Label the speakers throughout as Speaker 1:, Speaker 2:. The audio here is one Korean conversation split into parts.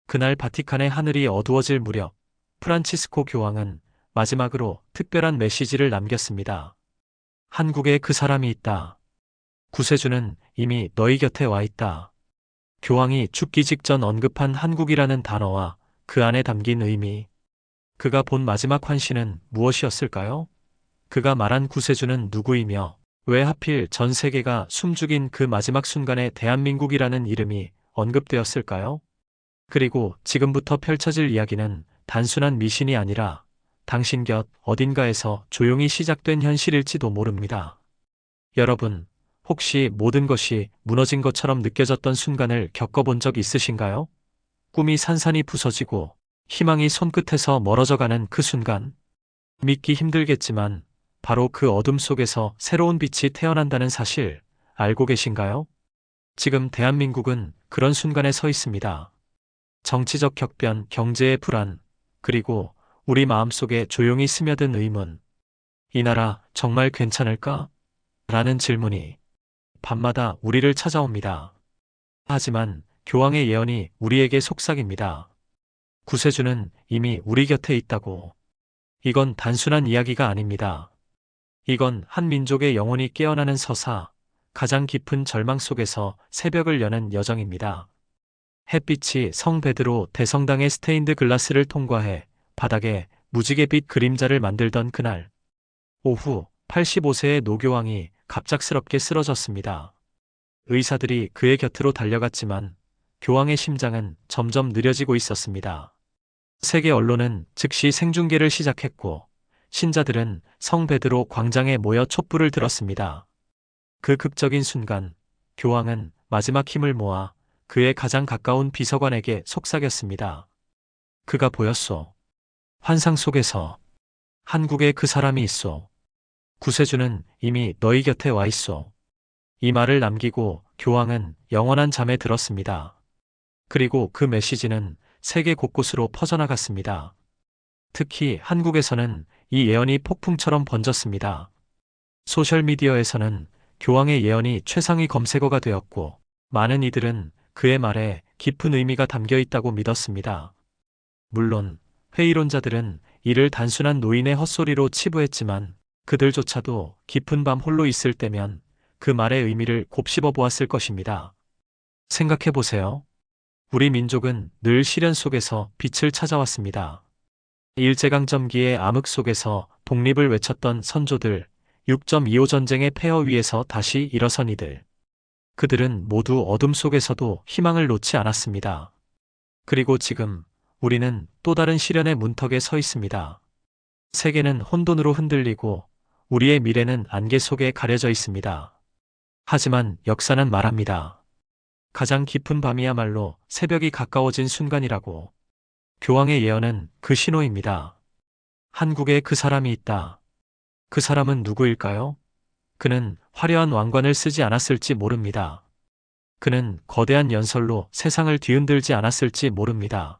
Speaker 1: 그날 바티칸의 하늘이 어두워질 무렵 프란치스코 교황은 마지막으로 특별한 메시지를 남겼습니다. 한국에 그 사람이 있다. 구세주는 이미 너희 곁에 와 있다. 교황이 죽기 직전 언급한 한국이라는 단어와 그 안에 담긴 의미. 그가 본 마지막 환시는 무엇이었을까요? 그가 말한 구세주는 누구이며 왜 하필 전 세계가 숨죽인 그 마지막 순간에 대한민국이라는 이름이 언급되었을까요? 그리고 지금부터 펼쳐질 이야기는 단순한 미신이 아니라 당신 곁 어딘가에서 조용히 시작된 현실일지도 모릅니다. 여러분, 혹시 모든 것이 무너진 것처럼 느껴졌던 순간을 겪어본 적 있으신가요? 꿈이 산산이 부서지고 희망이 손끝에서 멀어져가는 그 순간. 믿기 힘들겠지만 바로 그 어둠 속에서 새로운 빛이 태어난다는 사실 알고 계신가요? 지금 대한민국은 그런 순간에 서 있습니다. 정치적 격변, 경제의 불안, 그리고 우리 마음속에 조용히 스며든 의문. 이 나라 정말 괜찮을까? 라는 질문이 밤마다 우리를 찾아옵니다. 하지만 교황의 예언이 우리에게 속삭입니다. 구세주는 이미 우리 곁에 있다고. 이건 단순한 이야기가 아닙니다. 이건 한 민족의 영혼이 깨어나는 서사, 가장 깊은 절망 속에서 새벽을 여는 여정입니다. 햇빛이 성 베드로 대성당의 스테인드 글라스를 통과해 바닥에 무지개빛 그림자를 만들던 그날. 오후 85세의 노교황이 갑작스럽게 쓰러졌습니다. 의사들이 그의 곁으로 달려갔지만 교황의 심장은 점점 느려지고 있었습니다. 세계 언론은 즉시 생중계를 시작했고 신자들은 성 베드로 광장에 모여 촛불을 들었습니다. 그 극적인 순간 교황은 마지막 힘을 모아 그의 가장 가까운 비서관에게 속삭였습니다. 그가 보였소. 환상 속에서 한국에 그 사람이 있소. 구세주는 이미 너희 곁에 와 있소. 이 말을 남기고 교황은 영원한 잠에 들었습니다. 그리고 그 메시지는 세계 곳곳으로 퍼져나갔습니다. 특히 한국에서는 이 예언이 폭풍처럼 번졌습니다. 소셜미디어에서는 교황의 예언이 최상위 검색어가 되었고 많은 이들은 그의 말에 깊은 의미가 담겨 있다고 믿었습니다. 물론 회의론자들은 이를 단순한 노인의 헛소리로 치부했지만 그들조차도 깊은 밤 홀로 있을 때면 그 말의 의미를 곱씹어 보았을 것입니다. 생각해 보세요. 우리 민족은 늘 시련 속에서 빛을 찾아왔습니다. 일제강점기의 암흑 속에서 독립을 외쳤던 선조들, 6.25 전쟁의 폐허 위에서 다시 일어선 이들. 그들은 모두 어둠 속에서도 희망을 놓지 않았습니다. 그리고 지금 우리는 또 다른 시련의 문턱에 서 있습니다. 세계는 혼돈으로 흔들리고 우리의 미래는 안개 속에 가려져 있습니다. 하지만 역사는 말합니다. 가장 깊은 밤이야말로 새벽이 가까워진 순간이라고. 교황의 예언은 그 신호입니다. 한국에 그 사람이 있다. 그 사람은 누구일까요? 그는 화려한 왕관을 쓰지 않았을지 모릅니다. 그는 거대한 연설로 세상을 뒤흔들지 않았을지 모릅니다.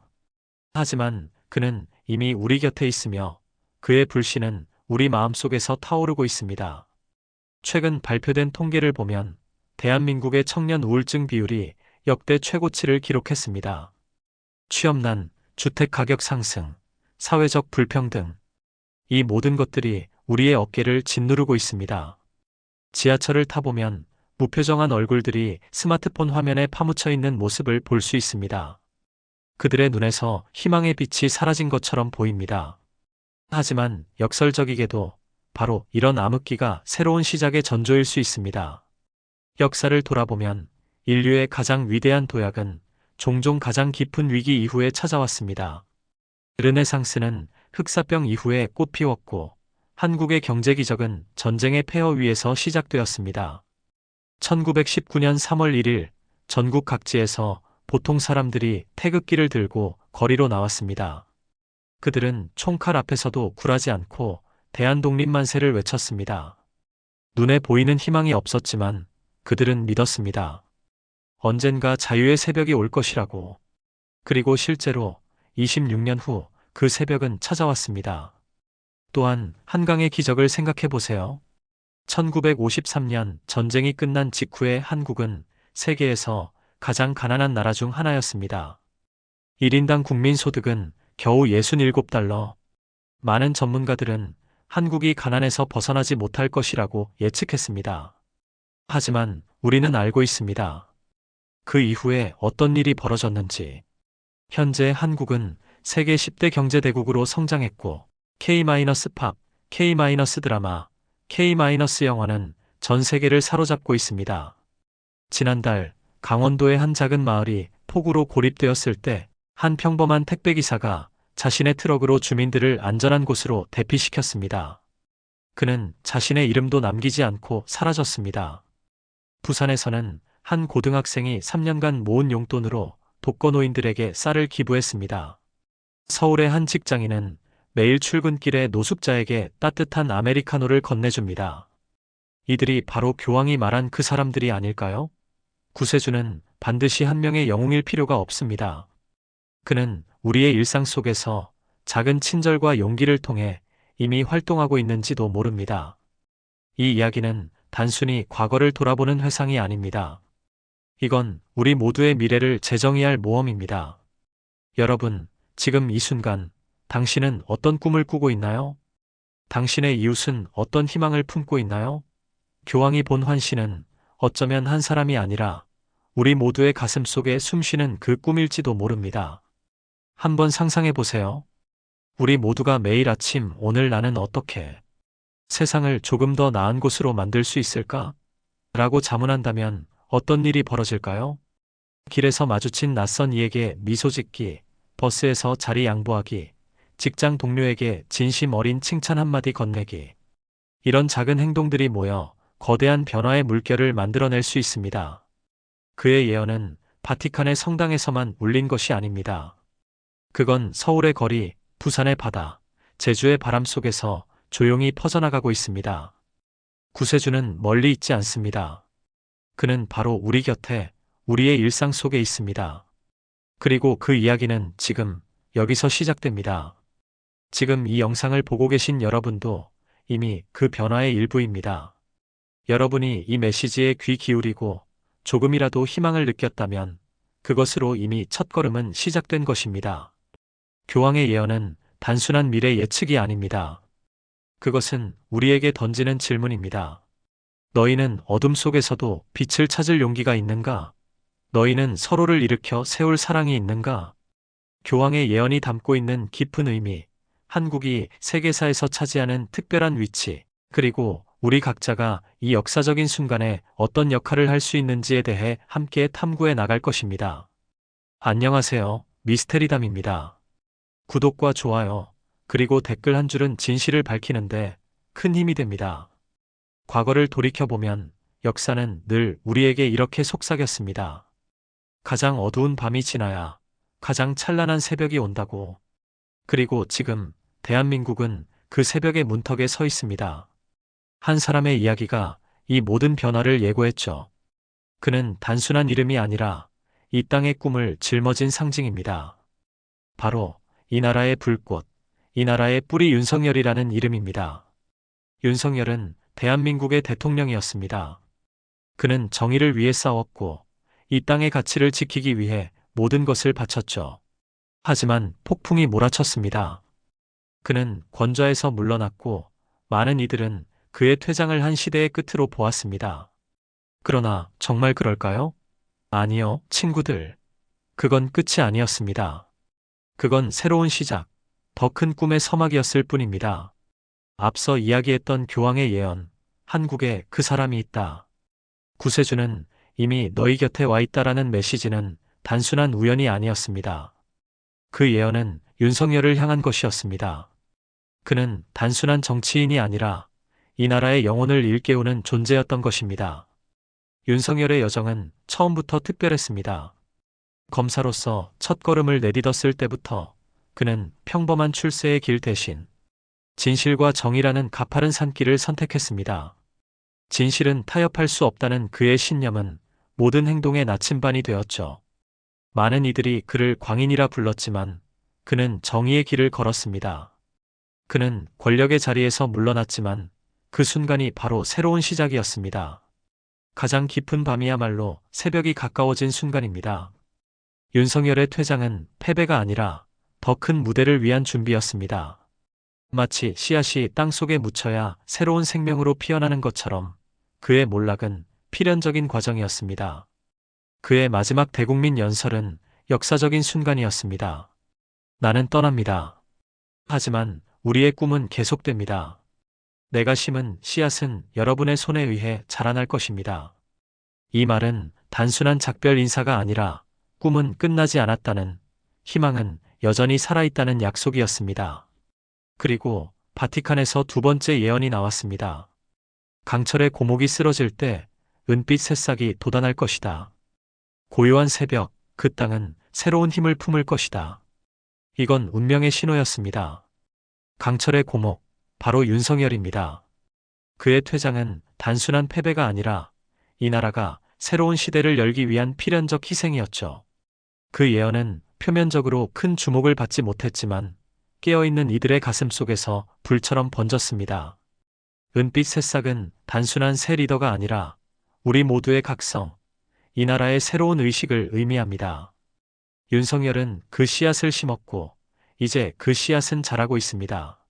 Speaker 1: 하지만 그는 이미 우리 곁에 있으며 그의 불씨는 우리 마음속에서 타오르고 있습니다. 최근 발표된 통계를 보면 대한민국의 청년 우울증 비율이 역대 최고치를 기록했습니다. 취업난, 주택 가격 상승, 사회적 불평등. 이 모든 것들이 우리의 어깨를 짓누르고 있습니다. 지하철을 타보면 무표정한 얼굴들이 스마트폰 화면에 파묻혀 있는 모습을 볼 수 있습니다. 그들의 눈에서 희망의 빛이 사라진 것처럼 보입니다. 하지만 역설적이게도 바로 이런 암흑기가 새로운 시작의 전조일 수 있습니다. 역사를 돌아보면 인류의 가장 위대한 도약은 종종 가장 깊은 위기 이후에 찾아왔습니다. 르네상스는 흑사병 이후에 꽃 피웠고 한국의 경제 기적은 전쟁의 폐허 위에서 시작되었습니다. 1919년 3월 1일 전국 각지에서 보통 사람들이 태극기를 들고 거리로 나왔습니다. 그들은 총칼 앞에서도 굴하지 않고 대한독립만세를 외쳤습니다. 눈에 보이는 희망이 없었지만 그들은 믿었습니다. 언젠가 자유의 새벽이 올 것이라고. 그리고 실제로 26년 후 그 새벽은 찾아왔습니다. 또한 한강의 기적을 생각해 보세요. 1953년 전쟁이 끝난 직후에 한국은 세계에서 가장 가난한 나라 중 하나였습니다. 1인당 국민소득은 겨우 67달러. 많은 전문가들은 한국이 가난에서 벗어나지 못할 것이라고 예측했습니다. 하지만 우리는 알고 있습니다. 그 이후에 어떤 일이 벌어졌는지. 현재 한국은 세계 10대 경제대국으로 성장했고 K-팝, K-드라마, K-영화는 전 세계를 사로잡고 있습니다. 지난달 강원도의 한 작은 마을이 폭우로 고립되었을 때 한 평범한 택배기사가 자신의 트럭으로 주민들을 안전한 곳으로 대피시켰습니다. 그는 자신의 이름도 남기지 않고 사라졌습니다. 부산에서는 한 고등학생이 3년간 모은 용돈으로 독거노인들에게 쌀을 기부했습니다. 서울의 한 직장인은 매일 출근길에 노숙자에게 따뜻한 아메리카노를 건네줍니다. 이들이 바로 교황이 말한 그 사람들이 아닐까요? 구세주는 반드시 한 명의 영웅일 필요가 없습니다. 그는 우리의 일상 속에서 작은 친절과 용기를 통해 이미 활동하고 있는지도 모릅니다. 이 이야기는 단순히 과거를 돌아보는 회상이 아닙니다. 이건 우리 모두의 미래를 재정의할 모험입니다. 여러분, 지금 이 순간 당신은 어떤 꿈을 꾸고 있나요? 당신의 이웃은 어떤 희망을 품고 있나요? 교황이 본 환시는 어쩌면 한 사람이 아니라 우리 모두의 가슴 속에 숨쉬는 그 꿈일지도 모릅니다. 한번 상상해 보세요. 우리 모두가 매일 아침 오늘 나는 어떻게 세상을 조금 더 나은 곳으로 만들 수 있을까? 라고 자문한다면 어떤 일이 벌어질까요? 길에서 마주친 낯선 이에게 미소 짓기, 버스에서 자리 양보하기, 직장 동료에게 진심 어린 칭찬 한마디 건네기. 이런 작은 행동들이 모여 거대한 변화의 물결을 만들어낼 수 있습니다. 그의 예언은 바티칸의 성당에서만 울린 것이 아닙니다. 그건 서울의 거리, 부산의 바다, 제주의 바람 속에서 조용히 퍼져나가고 있습니다. 구세주는 멀리 있지 않습니다. 그는 바로 우리 곁에, 우리의 일상 속에 있습니다. 그리고 그 이야기는 지금 여기서 시작됩니다. 지금 이 영상을 보고 계신 여러분도 이미 그 변화의 일부입니다. 여러분이 이 메시지에 귀 기울이고 조금이라도 희망을 느꼈다면 그것으로 이미 첫걸음은 시작된 것입니다. 교황의 예언은 단순한 미래 예측이 아닙니다. 그것은 우리에게 던지는 질문입니다. 너희는 어둠 속에서도 빛을 찾을 용기가 있는가? 너희는 서로를 일으켜 세울 사랑이 있는가? 교황의 예언이 담고 있는 깊은 의미, 한국이 세계사에서 차지하는 특별한 위치, 그리고 우리 각자가 이 역사적인 순간에 어떤 역할을 할 수 있는지에 대해 함께 탐구해 나갈 것입니다. 안녕하세요. 미스테리담입니다. 구독과 좋아요, 그리고 댓글 한 줄은 진실을 밝히는데 큰 힘이 됩니다. 과거를 돌이켜보면 역사는 늘 우리에게 이렇게 속삭였습니다. 가장 어두운 밤이 지나야 가장 찬란한 새벽이 온다고. 그리고 지금 대한민국은 그 새벽의 문턱에 서 있습니다. 한 사람의 이야기가 이 모든 변화를 예고했죠. 그는 단순한 이름이 아니라 이 땅의 꿈을 짊어진 상징입니다. 바로 이 나라의 불꽃, 이 나라의 뿌리 윤석열이라는 이름입니다. 윤석열은 대한민국의 대통령이었습니다. 그는 정의를 위해 싸웠고 이 땅의 가치를 지키기 위해 모든 것을 바쳤죠. 하지만 폭풍이 몰아쳤습니다. 그는 권좌에서 물러났고 많은 이들은 그의 퇴장을 한 시대의 끝으로 보았습니다. 그러나 정말 그럴까요? 아니요, 친구들. 그건 끝이 아니었습니다. 그건 새로운 시작, 더 큰 꿈의 서막이었을 뿐입니다. 앞서 이야기했던 교황의 예언, 한국에 그 사람이 있다. 구세주는 이미 너희 곁에 와 있다라는 메시지는 단순한 우연이 아니었습니다. 그 예언은 윤석열을 향한 것이었습니다. 그는 단순한 정치인이 아니라 이 나라의 영혼을 일깨우는 존재였던 것입니다. 윤석열의 여정은 처음부터 특별했습니다. 검사로서 첫걸음을 내딛었을 때부터 그는 평범한 출세의 길 대신 진실과 정의라는 가파른 산길을 선택했습니다. 진실은 타협할 수 없다는 그의 신념은 모든 행동의 나침반이 되었죠. 많은 이들이 그를 광인이라 불렀지만 그는 정의의 길을 걸었습니다. 그는 권력의 자리에서 물러났지만 그 순간이 바로 새로운 시작이었습니다. 가장 깊은 밤이야말로 새벽이 가까워진 순간입니다. 윤석열의 퇴장은 패배가 아니라 더 큰 무대를 위한 준비였습니다. 마치 씨앗이 땅속에 묻혀야 새로운 생명으로 피어나는 것처럼 그의 몰락은 필연적인 과정이었습니다. 그의 마지막 대국민 연설은 역사적인 순간이었습니다. 나는 떠납니다. 하지만 우리의 꿈은 계속됩니다. 내가 심은 씨앗은 여러분의 손에 의해 자라날 것입니다. 이 말은 단순한 작별 인사가 아니라 꿈은 끝나지 않았다는, 희망은 여전히 살아있다는 약속이었습니다. 그리고 바티칸에서 두 번째 예언이 나왔습니다. 강철의 고목이 쓰러질 때 은빛 새싹이 돋아날 것이다. 고요한 새벽, 그 땅은 새로운 힘을 품을 것이다. 이건 운명의 신호였습니다. 강철의 고목, 바로 윤석열입니다. 그의 퇴장은 단순한 패배가 아니라 이 나라가 새로운 시대를 열기 위한 필연적 희생이었죠. 그 예언은 표면적으로 큰 주목을 받지 못했지만 깨어있는 이들의 가슴 속에서 불처럼 번졌습니다. 은빛 새싹은 단순한 새 리더가 아니라 우리 모두의 각성, 이 나라의 새로운 의식을 의미합니다. 윤석열은 그 씨앗을 심었고 이제 그 씨앗은 자라고 있습니다.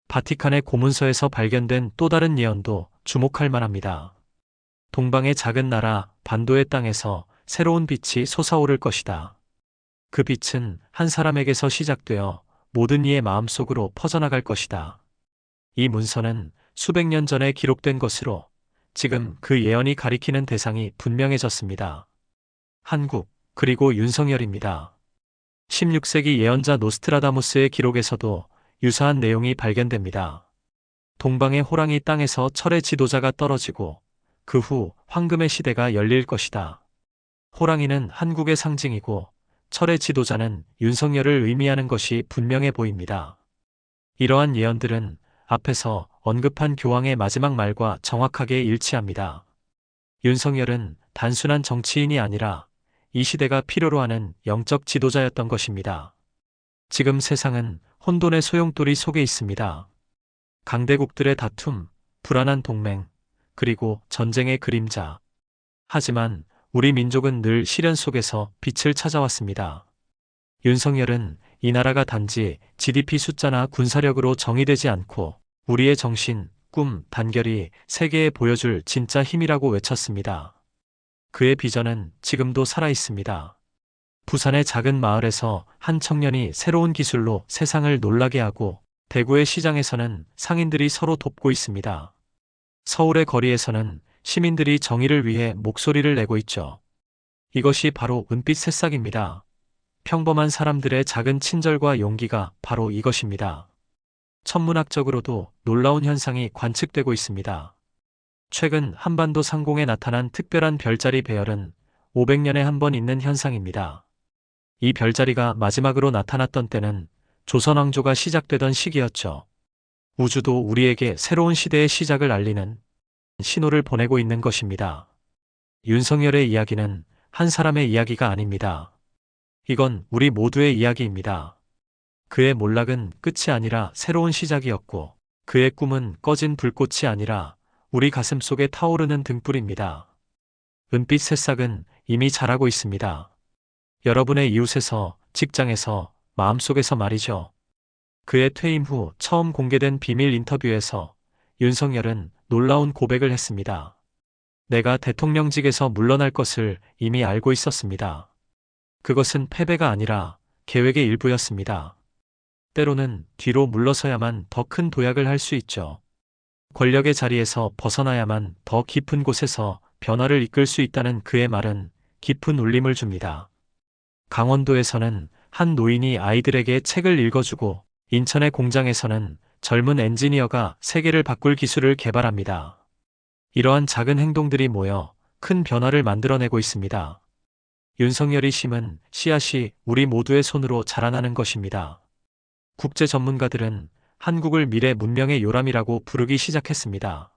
Speaker 1: 바티칸의 고문서에서 발견된 또 다른 예언도 주목할 만합니다. 동방의 작은 나라 반도의 땅에서 새로운 빛이 솟아오를 것이다. 그 빛은 한 사람에게서 시작되어 모든 이의 마음속으로 퍼져나갈 것이다. 이 문서는 수백 년 전에 기록된 것으로 지금 그 예언이 가리키는 대상이 분명해졌습니다. 한국, 그리고 윤석열입니다. 16세기 예언자 노스트라다무스의 기록에서도 유사한 내용이 발견됩니다. 동방의 호랑이 땅에서 철의 지도자가 떨어지고 그 후 황금의 시대가 열릴 것이다. 호랑이는 한국의 상징이고 철의 지도자는 윤석열을 의미하는 것이 분명해 보입니다. 이러한 예언들은 앞에서 언급한 교황의 마지막 말과 정확하게 일치합니다. 윤석열은 단순한 정치인이 아니라 이 시대가 필요로 하는 영적 지도자였던 것입니다. 지금 세상은 혼돈의 소용돌이 속에 있습니다. 강대국들의 다툼, 불안한 동맹, 그리고 전쟁의 그림자. 하지만 우리 민족은 늘 시련 속에서 빛을 찾아왔습니다. 윤석열은 이 나라가 단지 GDP 숫자나 군사력으로 정의되지 않고 우리의 정신, 꿈, 단결이 세계에 보여줄 진짜 힘이라고 외쳤습니다. 그의 비전은 지금도 살아있습니다. 부산의 작은 마을에서 한 청년이 새로운 기술로 세상을 놀라게 하고 대구의 시장에서는 상인들이 서로 돕고 있습니다. 서울의 거리에서는 시민들이 정의를 위해 목소리를 내고 있죠. 이것이 바로 은빛 새싹입니다. 평범한 사람들의 작은 친절과 용기가 바로 이것입니다. 천문학적으로도 놀라운 현상이 관측되고 있습니다. 최근 한반도 상공에 나타난 특별한 별자리 배열은 500년에 한 번 있는 현상입니다. 이 별자리가 마지막으로 나타났던 때는 조선왕조가 시작되던 시기였죠. 우주도 우리에게 새로운 시대의 시작을 알리는 신호를 보내고 있는 것입니다. 윤석열의 이야기는 한 사람의 이야기가 아닙니다. 이건 우리 모두의 이야기입니다. 그의 몰락은 끝이 아니라 새로운 시작이었고 그의 꿈은 꺼진 불꽃이 아니라 우리 가슴 속에 타오르는 등불입니다. 은빛 새싹은 이미 자라고 있습니다. 여러분의 이웃에서, 직장에서, 마음속에서 말이죠. 그의 퇴임 후 처음 공개된 비밀 인터뷰에서 윤석열은 놀라운 고백을 했습니다. 내가 대통령직에서 물러날 것을 이미 알고 있었습니다. 그것은 패배가 아니라 계획의 일부였습니다. 때로는 뒤로 물러서야만 더 큰 도약을 할 수 있죠. 권력의 자리에서 벗어나야만 더 깊은 곳에서 변화를 이끌 수 있다는 그의 말은 깊은 울림을 줍니다. 강원도에서는 한 노인이 아이들에게 책을 읽어주고 인천의 공장에서는 젊은 엔지니어가 세계를 바꿀 기술을 개발합니다. 이러한 작은 행동들이 모여 큰 변화를 만들어내고 있습니다. 윤석열이 심은 씨앗이 우리 모두의 손으로 자라나는 것입니다. 국제 전문가들은 한국을 미래 문명의 요람이라고 부르기 시작했습니다.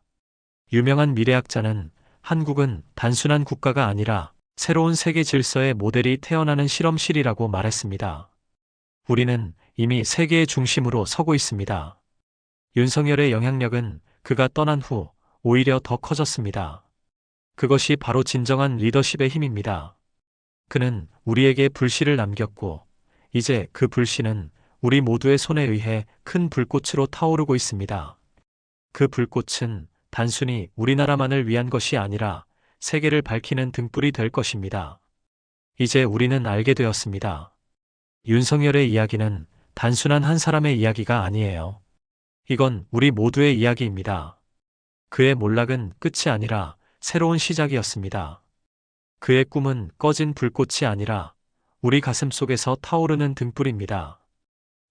Speaker 1: 유명한 미래학자는 한국은 단순한 국가가 아니라 새로운 세계 질서의 모델이 태어나는 실험실이라고 말했습니다. 우리는 이미 세계의 중심으로 서고 있습니다. 윤석열의 영향력은 그가 떠난 후 오히려 더 커졌습니다. 그것이 바로 진정한 리더십의 힘입니다. 그는 우리에게 불씨를 남겼고 이제 그 불씨는 우리 모두의 손에 의해 큰 불꽃으로 타오르고 있습니다. 그 불꽃은 단순히 우리나라만을 위한 것이 아니라 세계를 밝히는 등불이 될 것입니다. 이제 우리는 알게 되었습니다. 윤석열의 이야기는 단순한 한 사람의 이야기가 아니에요. 이건 우리 모두의 이야기입니다. 그의 몰락은 끝이 아니라 새로운 시작이었습니다. 그의 꿈은 꺼진 불꽃이 아니라 우리 가슴 속에서 타오르는 등불입니다.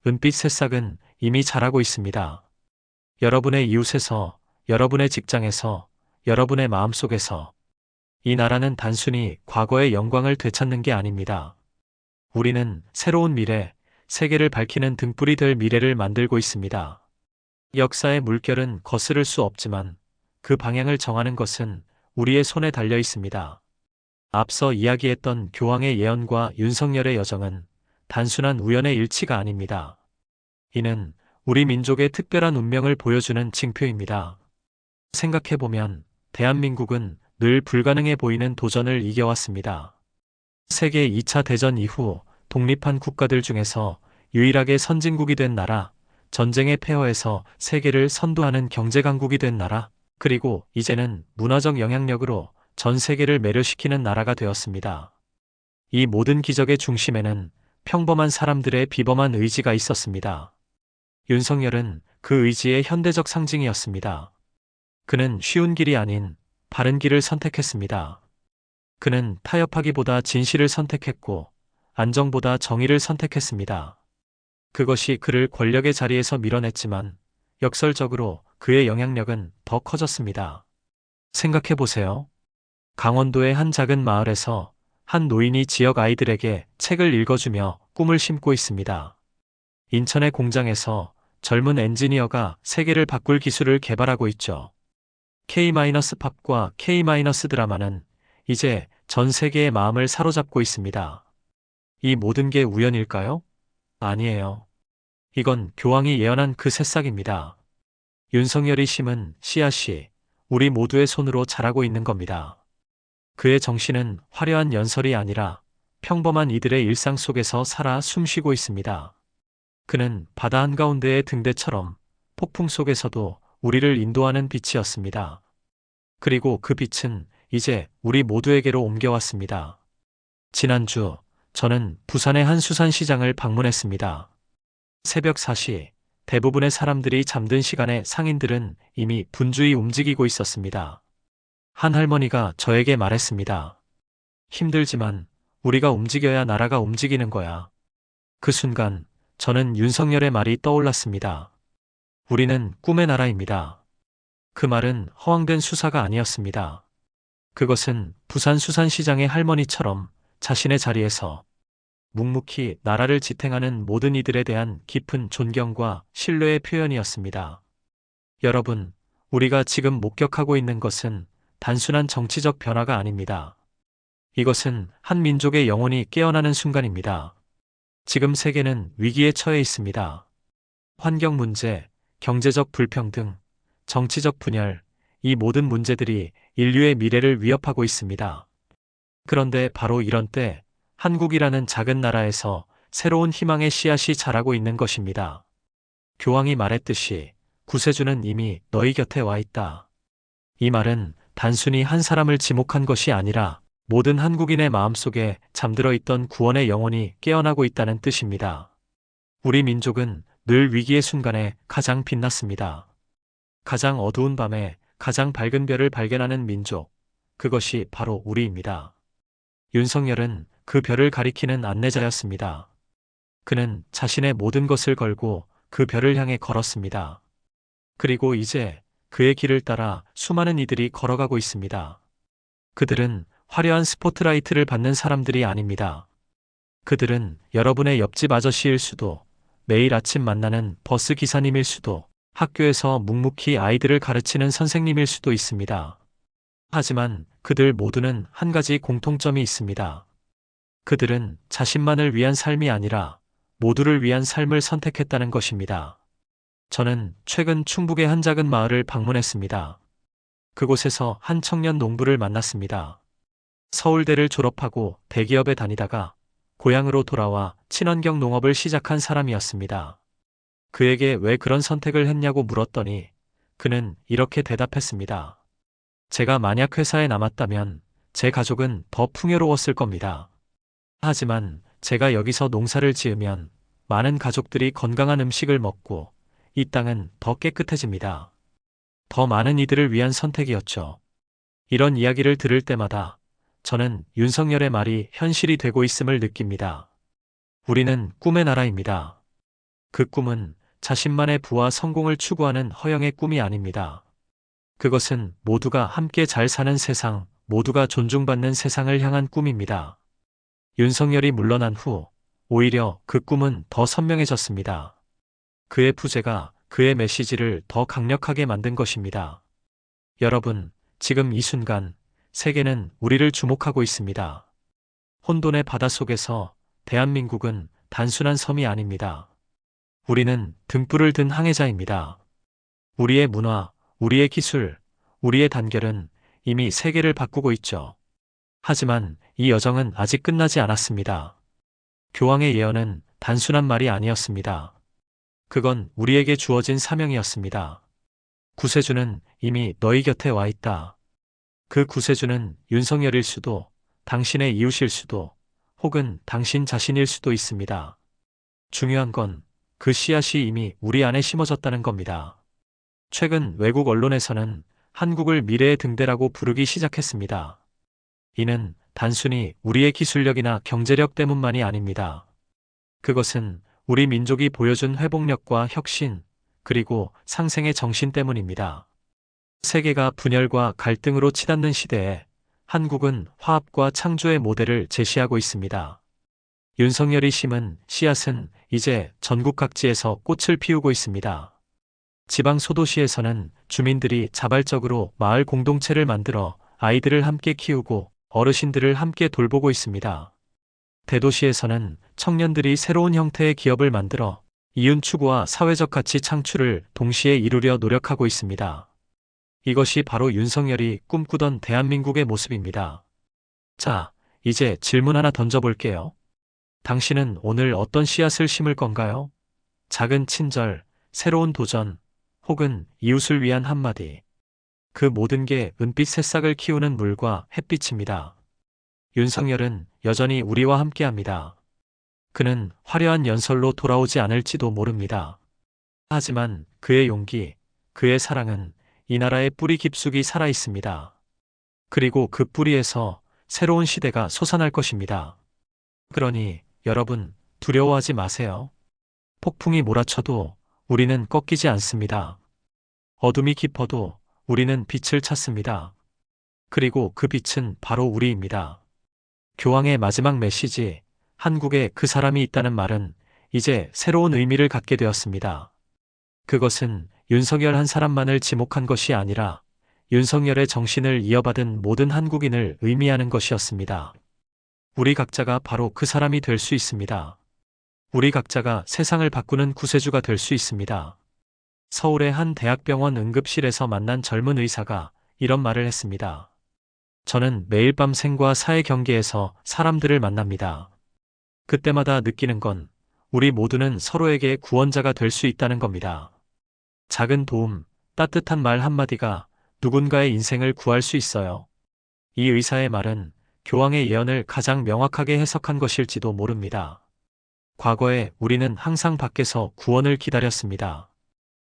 Speaker 1: 은빛 새싹은 이미 자라고 있습니다. 여러분의 이웃에서, 여러분의 직장에서, 여러분의 마음속에서. 이 나라는 단순히 과거의 영광을 되찾는 게 아닙니다. 우리는 새로운 미래, 세계를 밝히는 등불이 될 미래를 만들고 있습니다. 역사의 물결은 거스를 수 없지만 그 방향을 정하는 것은 우리의 손에 달려 있습니다. 앞서 이야기했던 교황의 예언과 윤석열의 여정은 단순한 우연의 일치가 아닙니다. 이는 우리 민족의 특별한 운명을 보여주는 징표입니다. 생각해보면 대한민국은 늘 불가능해 보이는 도전을 이겨왔습니다. 세계 2차 대전 이후 독립한 국가들 중에서 유일하게 선진국이 된 나라, 전쟁의 폐허에서 세계를 선도하는 경제 강국이 된 나라, 그리고 이제는 문화적 영향력으로 전 세계를 매료시키는 나라가 되었습니다. 이 모든 기적의 중심에는 평범한 사람들의 비범한 의지가 있었습니다. 윤석열은 그 의지의 현대적 상징이었습니다. 그는 쉬운 길이 아닌 바른 길을 선택했습니다. 그는 타협하기보다 진실을 선택했고 안정보다 정의를 선택했습니다. 그것이 그를 권력의 자리에서 밀어냈지만 역설적으로 그의 영향력은 더 커졌습니다. 생각해보세요. 강원도의 한 작은 마을에서 한 노인이 지역 아이들에게 책을 읽어주며 꿈을 심고 있습니다. 인천의 공장에서 젊은 엔지니어가 세계를 바꿀 기술을 개발하고 있죠. K-팝과 K-드라마는 이제 전 세계의 마음을 사로잡고 있습니다. 이 모든 게 우연일까요? 아니에요. 이건 교황이 예언한 그 새싹입니다. 윤석열이 심은 씨앗이 우리 모두의 손으로 자라고 있는 겁니다. 그의 정신은 화려한 연설이 아니라 평범한 이들의 일상 속에서 살아 숨쉬고 있습니다. 그는 바다 한가운데의 등대처럼 폭풍 속에서도 우리를 인도하는 빛이었습니다. 그리고 그 빛은 이제 우리 모두에게로 옮겨왔습니다. 지난주 저는 부산의 한 수산시장을 방문했습니다. 새벽 4시 대부분의 사람들이 잠든 시간에 상인들은 이미 분주히 움직이고 있었습니다. 한 할머니가 저에게 말했습니다. 힘들지만 우리가 움직여야 나라가 움직이는 거야. 그 순간 저는 윤석열의 말이 떠올랐습니다. 우리는 꿈의 나라입니다. 그 말은 허황된 수사가 아니었습니다. 그것은 부산 수산시장의 할머니처럼 자신의 자리에서 묵묵히 나라를 지탱하는 모든 이들에 대한 깊은 존경과 신뢰의 표현이었습니다. 여러분, 우리가 지금 목격하고 있는 것은 단순한 정치적 변화가 아닙니다. 이것은 한 민족의 영혼이 깨어나는 순간입니다. 지금 세계는 위기에 처해 있습니다. 환경 문제, 경제적 불평등, 정치적 분열, 이 모든 문제들이 인류의 미래를 위협하고 있습니다. 그런데 바로 이런 때 한국이라는 작은 나라에서 새로운 희망의 씨앗이 자라고 있는 것입니다. 교황이 말했듯이 구세주는 이미 너희 곁에 와 있다. 이 말은 단순히 한 사람을 지목한 것이 아니라 모든 한국인의 마음속에 잠들어 있던 구원의 영혼이 깨어나고 있다는 뜻입니다. 우리 민족은 늘 위기의 순간에 가장 빛났습니다. 가장 어두운 밤에 가장 밝은 별을 발견하는 민족, 그것이 바로 우리입니다. 윤석열은 그 별을 가리키는 안내자였습니다. 그는 자신의 모든 것을 걸고 그 별을 향해 걸었습니다. 그리고 이제 그의 길을 따라 수많은 이들이 걸어가고 있습니다. 그들은 화려한 스포트라이트를 받는 사람들이 아닙니다. 그들은 여러분의 옆집 아저씨일 수도, 매일 아침 만나는 버스 기사님일 수도, 학교에서 묵묵히 아이들을 가르치는 선생님일 수도 있습니다. 하지만 그들 모두는 한 가지 공통점이 있습니다. 그들은 자신만을 위한 삶이 아니라 모두를 위한 삶을 선택했다는 것입니다. 저는 최근 충북의 한 작은 마을을 방문했습니다. 그곳에서 한 청년 농부를 만났습니다. 서울대를 졸업하고 대기업에 다니다가 고향으로 돌아와 친환경 농업을 시작한 사람이었습니다. 그에게 왜 그런 선택을 했냐고 물었더니 그는 이렇게 대답했습니다. 제가 만약 회사에 남았다면 제 가족은 더 풍요로웠을 겁니다. 하지만 제가 여기서 농사를 지으면 많은 가족들이 건강한 음식을 먹고 이 땅은 더 깨끗해집니다. 더 많은 이들을 위한 선택이었죠. 이런 이야기를 들을 때마다 저는 윤석열의 말이 현실이 되고 있음을 느낍니다. 우리는 꿈의 나라입니다. 그 꿈은 자신만의 부와 성공을 추구하는 허영의 꿈이 아닙니다. 그것은 모두가 함께 잘 사는 세상, 모두가 존중받는 세상을 향한 꿈입니다. 윤석열이 물러난 후 오히려 그 꿈은 더 선명해졌습니다. 그의 부재가 그의 메시지를 더 강력하게 만든 것입니다. 여러분, 지금 이 순간 세계는 우리를 주목하고 있습니다. 혼돈의 바닷속에서 대한민국은 단순한 섬이 아닙니다. 우리는 등불을 든 항해자입니다. 우리의 문화, 우리의 기술, 우리의 단결은 이미 세계를 바꾸고 있죠. 하지만 이 여정은 아직 끝나지 않았습니다. 교황의 예언은 단순한 말이 아니었습니다. 그건 우리에게 주어진 사명이었습니다. 구세주는 이미 너희 곁에 와 있다. 그 구세주는 윤석열일 수도, 당신의 이웃일 수도, 혹은 당신 자신일 수도 있습니다. 중요한 건 그 씨앗이 이미 우리 안에 심어졌다는 겁니다. 최근 외국 언론에서는 한국을 미래의 등대라고 부르기 시작했습니다. 이는 단순히 우리의 기술력이나 경제력 때문만이 아닙니다. 그것은 우리 민족이 보여준 회복력과 혁신, 그리고 상생의 정신 때문입니다. 세계가 분열과 갈등으로 치닫는 시대에 한국은 화합과 창조의 모델을 제시하고 있습니다. 윤석열이 심은 씨앗은 이제 전국 각지에서 꽃을 피우고 있습니다. 지방 소도시에서는 주민들이 자발적으로 마을 공동체를 만들어 아이들을 함께 키우고 어르신들을 함께 돌보고 있습니다. 대도시에서는 청년들이 새로운 형태의 기업을 만들어 이윤 추구와 사회적 가치 창출을 동시에 이루려 노력하고 있습니다. 이것이 바로 윤석열이 꿈꾸던 대한민국의 모습입니다. 자, 이제 질문 하나 던져볼게요. 당신은 오늘 어떤 씨앗을 심을 건가요? 작은 친절, 새로운 도전, 혹은 이웃을 위한 한마디. 그 모든 게 은빛 새싹을 키우는 물과 햇빛입니다. 윤석열은 여전히 우리와 함께합니다. 그는 화려한 연설로 돌아오지 않을지도 모릅니다. 하지만 그의 용기, 그의 사랑은 이 나라의 뿌리 깊숙이 살아 있습니다. 그리고 그 뿌리에서 새로운 시대가 솟아날 것입니다. 그러니 여러분, 두려워하지 마세요. 폭풍이 몰아쳐도 우리는 꺾이지 않습니다. 어둠이 깊어도 우리는 빛을 찾습니다. 그리고 그 빛은 바로 우리입니다. 교황의 마지막 메시지, 한국에 그 사람이 있다는 말은 이제 새로운 의미를 갖게 되었습니다. 그것은 윤석열 한 사람만을 지목한 것이 아니라 윤석열의 정신을 이어받은 모든 한국인을 의미하는 것이었습니다. 우리 각자가 바로 그 사람이 될 수 있습니다. 우리 각자가 세상을 바꾸는 구세주가 될 수 있습니다. 서울의 한 대학병원 응급실에서 만난 젊은 의사가 이런 말을 했습니다. 저는 매일 밤 생과 사의 경계에서 사람들을 만납니다. 그때마다 느끼는 건 우리 모두는 서로에게 구원자가 될 수 있다는 겁니다. 작은 도움, 따뜻한 말 한마디가 누군가의 인생을 구할 수 있어요. 이 의사의 말은 교황의 예언을 가장 명확하게 해석한 것일지도 모릅니다. 과거에 우리는 항상 밖에서 구원을 기다렸습니다.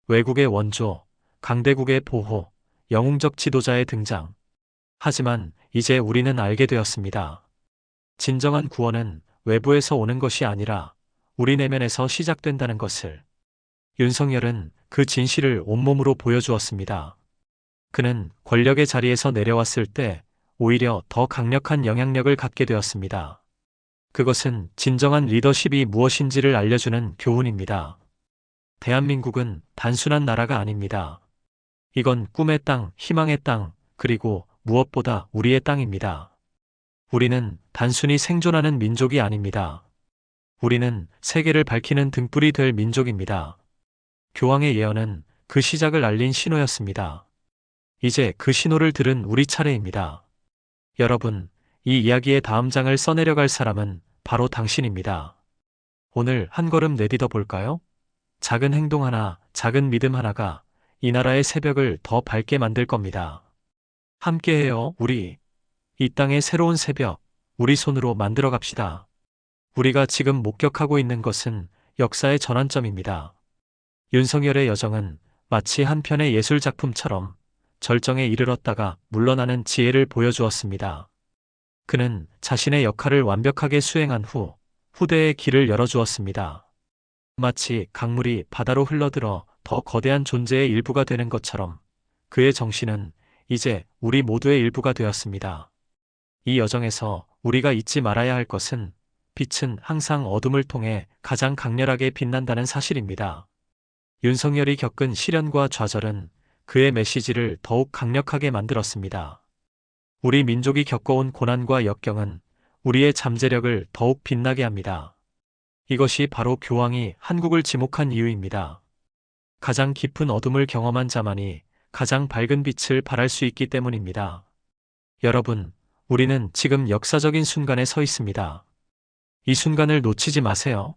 Speaker 1: 외국의 원조, 강대국의 보호, 영웅적 지도자의 등장. 하지만 이제 우리는 알게 되었습니다. 진정한 구원은 외부에서 오는 것이 아니라 우리 내면에서 시작된다는 것을. 윤석열은 그 진실을 온몸으로 보여주었습니다. 그는 권력의 자리에서 내려왔을 때 오히려 더 강력한 영향력을 갖게 되었습니다. 그것은 진정한 리더십이 무엇인지를 알려주는 교훈입니다. 대한민국은 단순한 나라가 아닙니다. 이건 꿈의 땅, 희망의 땅, 그리고 무엇보다 우리의 땅입니다. 우리는 단순히 생존하는 민족이 아닙니다. 우리는 세계를 밝히는 등불이 될 민족입니다. 교황의 예언은 그 시작을 알린 신호였습니다. 이제 그 신호를 들은 우리 차례입니다. 여러분, 이 이야기의 다음 장을 써내려갈 사람은 바로 당신입니다. 오늘 한 걸음 내딛어 볼까요? 작은 행동 하나, 작은 믿음 하나가 이 나라의 새벽을 더 밝게 만들 겁니다. 함께해요, 우리. 이 땅의 새로운 새벽, 우리 손으로 만들어 갑시다. 우리가 지금 목격하고 있는 것은 역사의 전환점입니다. 윤석열의 여정은 마치 한 편의 예술 작품처럼 절정에 이르렀다가 물러나는 지혜를 보여주었습니다. 그는 자신의 역할을 완벽하게 수행한 후 후대의 길을 열어주었습니다. 마치 강물이 바다로 흘러들어 더 거대한 존재의 일부가 되는 것처럼 그의 정신은 이제 우리 모두의 일부가 되었습니다. 이 여정에서 우리가 잊지 말아야 할 것은 빛은 항상 어둠을 통해 가장 강렬하게 빛난다는 사실입니다. 윤석열이 겪은 시련과 좌절은 그의 메시지를 더욱 강력하게 만들었습니다. 우리 민족이 겪어온 고난과 역경은 우리의 잠재력을 더욱 빛나게 합니다. 이것이 바로 교황이 한국을 지목한 이유입니다. 가장 깊은 어둠을 경험한 자만이 가장 밝은 빛을 발할 수 있기 때문입니다. 여러분, 우리는 지금 역사적인 순간에 서 있습니다. 이 순간을 놓치지 마세요.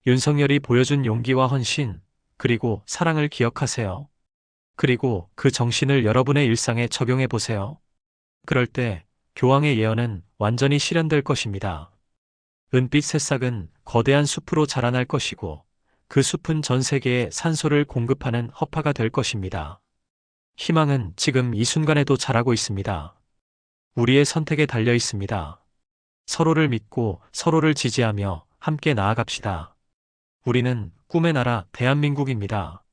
Speaker 1: 윤석열이 보여준 용기와 헌신, 그리고 사랑을 기억하세요. 그리고 그 정신을 여러분의 일상에 적용해 보세요. 그럴 때 교황의 예언은 완전히 실현될 것입니다. 은빛 새싹은 거대한 숲으로 자라날 것이고 그 숲은 전 세계에 산소를 공급하는 허파가 될 것입니다. 희망은 지금 이 순간에도 자라고 있습니다. 우리의 선택에 달려 있습니다. 서로를 믿고 서로를 지지하며 함께 나아갑시다. 우리는 꿈의 나라 대한민국입니다.